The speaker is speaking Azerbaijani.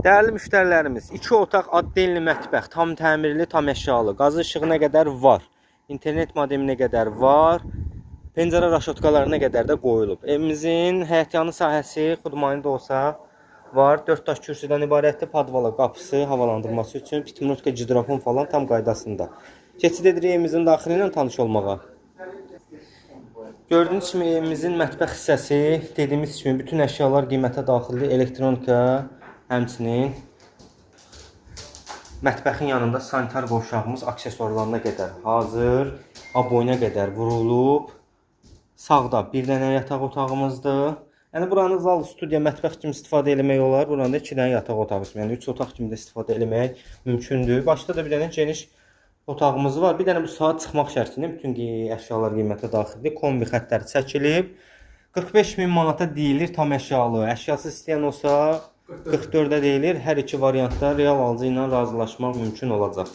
Dəyərli müştərilərimiz, 2 otaq addelli mətbəx, tam təmirli, tam əşyalı, qazı işığına qədər var, internet modeminə qədər var, pəncərə raşotkalarına qədər də qoyulub. Evimizin həyətyanı sahəsi xudmani də olsa var, 4 daş kürsüdən ibarətdir, padvala qapısı havalandırması üçün, pitmutka, gidrofon falan tam qaydasında. Keçid edirik evimizin daxili ilə tanış olmağa. Gördüyünüz kimi evimizin mətbəx hissəsi, dediyimiz kimi bütün əşyalar qiymətə daxildir, elektronika, həmçinin mətbəxin yanında sanitar qovşağımız aksesuarlarına qədər hazır, aboyuna qədər vurulub. Sağda bir dənə yataq otağımızdır. Yəni buranı zal, studiya, mətbəx kimi istifadə etmək olar. Burada 2 dənə yataq otağı, yəni 3 otaq kimi də istifadə etmək mümkündür. Başda da bir dənə geniş otağımız var. Bir dənə bu saat çıxmaq şərtilə bütün əşyalar qiymətə daxildir. Kombi xəttləri çəkilib. 45.000 manata deyilir tam əşyalı. Əşyasız istəyən olsa 44-ə deyilir. Hər iki variantda real alıcı ilə razılaşmaq mümkün olacaq.